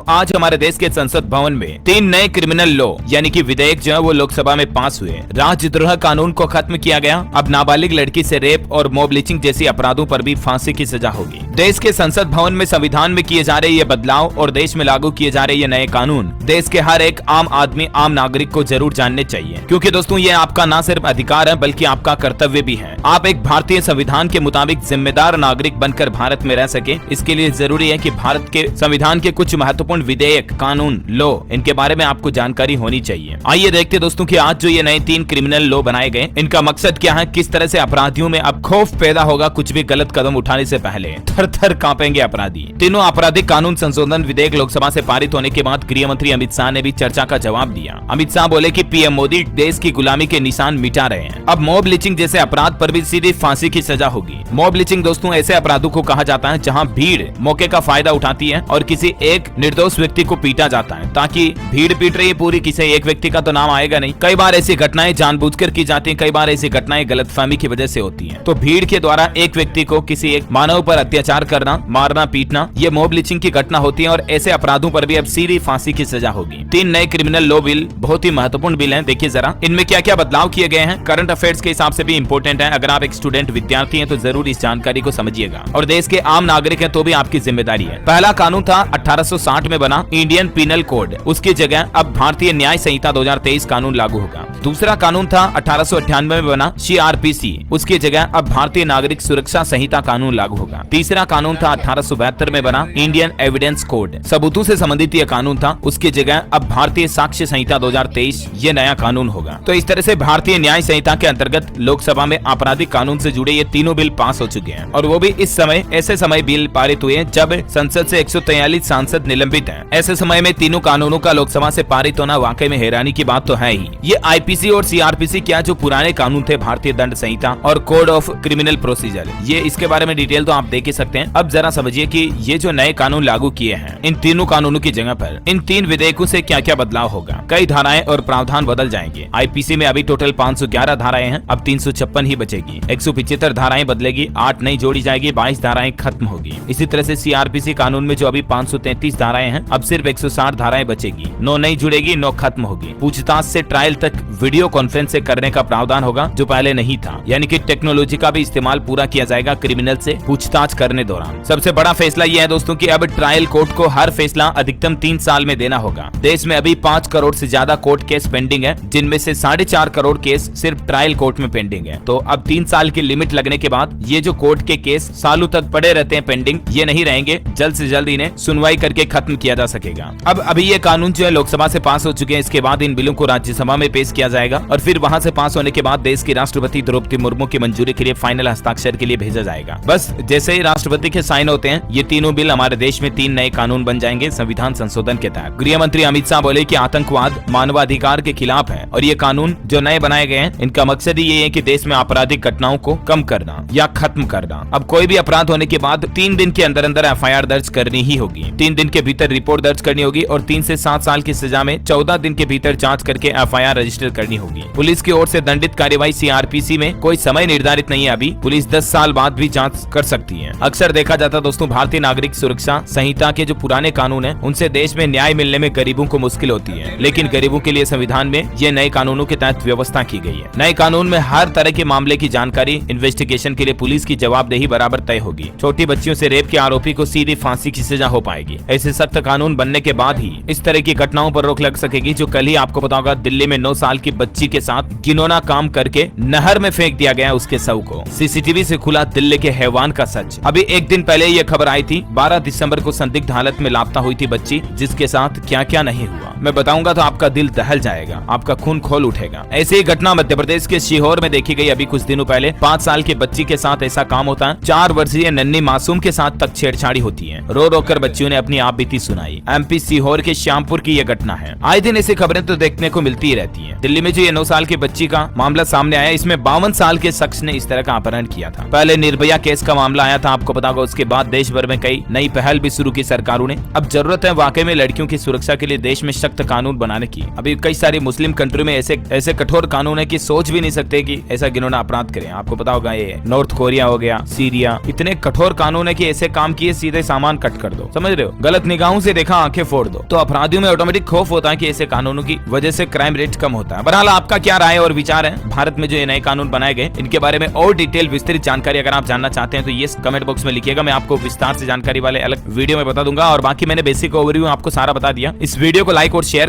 आज हमारे देश के संसद भवन में 3 नए क्रिमिनल लॉ यानी कि विधेयक जो है वो लोकसभा में पास हुए। राजद्रोह कानून को खत्म किया गया। अब नाबालिग लड़की से रेप और मॉब लिंचिंग जैसी अपराधों पर भी फांसी की सजा होगी। देश के संसद भवन में संविधान में किए जा रहे ये बदलाव और देश में लागू किए जा रहे ये नए कानून देश के हर एक आम आदमी, आम नागरिक को जरूर जानने चाहिए, क्योंकि दोस्तों ये आपका न सिर्फ अधिकार है बल्कि आपका कर्तव्य भी है। आप एक भारतीय संविधान के मुताबिक जिम्मेदार नागरिक बनकर भारत में रह सके, इसके लिए जरूरी है कि भारत के संविधान के कुछ महत्वपूर्ण विधेयक, कानून, लॉ, इनके बारे में आपको जानकारी होनी चाहिए। आइए देखते दोस्तों कि आज जो ये नए 3 क्रिमिनल लॉ बनाए गए, इनका मकसद क्या है, किस तरह से अपराधियों में अब खौफ पैदा होगा कुछ भी गलत कदम उठाने से पहले। थर-थर कांपेंगे अपराधी। तीनों आपराधिक कानून संशोधन विधेयक लोकसभा से पारित होने के बाद गृह मंत्री अमित शाह ने भी चर्चा का जवाब दिया। अमित शाह बोले कि पीएम मोदी देश की गुलामी के निशान मिटा रहे हैं। अब मॉब लिंचिंग जैसे अपराध पर भी सीधी फांसी की सजा होगी। मॉब लिंचिंग दोस्तों ऐसे अपराधों को कहा जाता है जहां भीड़ मौके का फायदा उठाती है और किसी एक निर्दोष व्यक्ति को पीटा जाता है, ताकि भीड़ पीट रही है पूरी, किसी एक व्यक्ति का तो नाम आएगा नहीं। कई बार ऐसी घटनाएं जानबूझकर की जाती हैं, कई बार ऐसी घटनाएं गलतफहमी की वजह से होती हैं। तो भीड़ के द्वारा एक व्यक्ति को, किसी एक मानव पर अत्याचार करना, मारना, पीटना, ये मॉब लिंचिंग की घटना होती है और ऐसे अपराधों पर भी अब सीधी फांसी की सजा होगी। 3 नए क्रिमिनल लॉ बिल बहुत ही महत्वपूर्ण बिल हैं। देखिए जरा इनमें क्या क्या बदलाव किए गए हैं। करंट अफेयर्स के हिसाब से भी इंपॉर्टेंट है। अगर आप एक स्टूडेंट विद्यार्थी हैं तो जरूर इस जानकारी को समझिएगा और देश के आम नागरिक हैं तो भी आपकी जिम्मेदारी है। पहला कानून था 1860 में बना इंडियन पीनल कोड, उसकी जगह अब भारतीय न्याय संहिता 2023 कानून लागू होगा। दूसरा कानून था 1898 में बना CRPC, उसकी जगह अब भारतीय नागरिक सुरक्षा संहिता कानून लागू होगा। तीसरा कानून था 1872 में बना इंडियन एविडेंस कोड, सबूतों से संबंधित यह कानून था, उसकी जगह अब भारतीय साक्ष्य संहिता 2023 ये नया कानून होगा। तो इस तरह से भारतीय न्याय संहिता के अंतर्गत लोकसभा में आपराधिक कानून से जुड़े ये तीनों बिल पास हो चुके हैं और वो भी इस समय, ऐसे समय बिल पारित हुए हैं जब संसद से 143 सांसद निलंबित हैं। ऐसे समय में तीनों कानूनों का लोकसभा से पारित होना वाकई में हैरानी की बात तो है ही। ये IPC और CRPC क्या जो पुराने कानून थे, भारतीय दंड संहिता और कोड ऑफ क्रिमिनल प्रोसीजर, ये इसके बारे में डिटेल तो आप देख ही सकते हैं। अब जरा समझिए कि ये जो नए कानून लागू किए हैं, इन तीनों कानूनों की जगह पर इन 3 विधेयकों से क्या क्या बदलाव होगा। कई धाराएं और प्रावधान बदल जाएंगे। IPC में अभी टोटल 511 धाराएं हैं, अब 356 ही बचेगी। 175 धाराएं बदलेगी, 8 नई जोड़ी जाएगी, 22 धाराएं खत्म होगी। इसी तरह से CRPC कानून में जो अभी 533 धाराएं हैं, अब सिर्फ 160 धाराएं बचेगी। 9 नई जुड़ेगी, 9 खत्म होगी। पूछताछ से ट्रायल तक वीडियो कॉन्फ्रेंस से करने का प्रावधान होगा जो पहले नहीं था, यानी कि टेक्नोलॉजी का भी इस्तेमाल पूरा किया जाएगा क्रिमिनल से पूछताछ करने दौरान। सबसे बड़ा फैसला यह है दोस्तों कि अब ट्रायल कोर्ट को हर फैसला अधिकतम 3 साल में देना होगा। देश में अभी 5 करोड़ से ज्यादा कोर्ट केस पेंडिंग है, जिनमें से 4.5 करोड़ केस सिर्फ ट्रायल कोर्ट में पेंडिंग है। तो अब 3 साल की लिमिट लगने के बाद ये जो कोर्ट के केस सालों तक पड़े रहते हैं पेंडिंग, ये नहीं रहेंगे। जल्द से जल्द इन्हें सुनवाई करके खत्म किया जा सकेगा। अब अभी ये कानून जो है लोकसभा से पास हो चुके हैं, इसके बाद इन बिलों को राज्यसभा में पेश किया जाएगा और फिर वहां से पास होने के बाद देश की राष्ट्रपति द्रौपदी मुर्मू की मंजूरी के लिए फाइनल हस्ताक्षर के लिए भेजा जाएगा। बस जैसे ही राष्ट्रपति के साइन होते हैं, ये तीनों बिल हमारे देश में 3 नए कानून बन जाएंगे संविधान संशोधन के तहत। गृह मंत्री अमित शाह बोले कि आतंकवाद मानवाधिकार के खिलाफ है और ये कानून जो नए बनाए गए हैं, इनका मकसद ही ये है कि देश में आपराधिक घटनाओं को कम करना या खत्म करना। अब कोई भी अपराध होने के बाद 3 दिन के अंदर अंदर FIR दर्ज करनी ही होगी। 3 दिन के भीतर रिपोर्ट दर्ज करनी होगी और 3 से 7 साल की सजा में 14 दिन के भीतर जांच करके FIR रजिस्टर करनी होगी। पुलिस की ओर से दंडित कार्यवाही CRPC में कोई समय निर्धारित नहीं है। अभी पुलिस 10 साल बाद भी जांच कर सकती है। अक्सर देखा जाता दोस्तों, भारतीय नागरिक सुरक्षा संहिता के जो पुराने कानून हैं, उनसे देश में न्याय मिलने में गरीबों को मुश्किल होती है, लेकिन गरीबों के लिए संविधान में ये नए कानूनों के तहत व्यवस्था की गई है। नए कानून में हर तरह के मामले की जानकारी, इन्वेस्टिगेशन के लिए पुलिस की जवाबदेही बराबर तय होगी। छोटी बच्चियों से रेप के आरोपी को सीधी फांसी की सजा हो पाएगी। ऐसे सख्त कानून बनने के बाद ही इस तरह की घटनाओं पर रोक लग सकेगी। जो कल ही आपको पता होगा, दिल्ली में 9 साल की बच्ची के साथ घिनौना काम करके नहर में फेंक दिया गया उसके शव को। CCTV से खुला दिल्ली के हैवान का सच। अभी एक दिन पहले ये खबर आई थी, 12 दिसंबर को संदिग्ध हालत में लापता हुई थी बच्ची, जिसके साथ क्या क्या नहीं हुआ मैं बताऊंगा तो आपका दिल दहल जाएगा, आपका खून खोल उठेगा। ऐसी ही घटना मध्य प्रदेश के सीहोर में देखी गई। अभी कुछ दिनों पहले 5 साल की बच्ची के साथ ऐसा काम होता है। 4 वर्षीय नन्ही मासूम के साथ तक छेड़छाड़ी होती है। रो रो कर बच्चियों ने अपनी आप बीती सुनाई। MP सीहोर के श्यामपुर की यह घटना है। आए दिन ऐसी खबरें तो देखने को मिलती ही रहती है। दिल्ली दिल्ली में जो ये 9 साल की बच्ची का मामला सामने आया, इसमें 52 साल के शख्स ने इस तरह का अपहरण किया था। पहले निर्भया केस का मामला आया था, आपको पता होगा। उसके बाद देश भर में कई नई पहल भी शुरू की सरकारों ने। अब जरूरत है वाकई में लड़कियों की सुरक्षा के लिए देश में सख्त कानून बनाने की। अभी कई सारी मुस्लिम कंट्री में ऐसे कठोर कानून है कि सोच भी नहीं सकते कि ऐसा घिनौना अपराध करें। आपको पता होगा ये नॉर्थ कोरिया हो गया, सीरिया, इतने कठोर कानून है कि ऐसे काम किए सीधे सामान कट कर दो, समझ रहे हो। गलत निगाहों से देखा आंखें फोड़ दो। तो अपराधियों में ऑटोमेटिक खौफ होता है कि ऐसे कानूनों की वजह से क्राइम रेट कम होता है। बहरहाल आपका क्या राय और विचार है भारत में जो ये नए कानून बनाए गए, इनके बारे में और डिटेल विस्तृत जानकारी अगर आप जानना चाहते हैं तो ये कमेंट बॉक्स में लिखिएगा। मैं आपको विस्तार से जानकारी वाले अलग वीडियो में बता दूंगा। और बाकी मैंने बेसिक ओवरव्यू आपको सारा बता दिया। इस वीडियो को लाइक और शेयर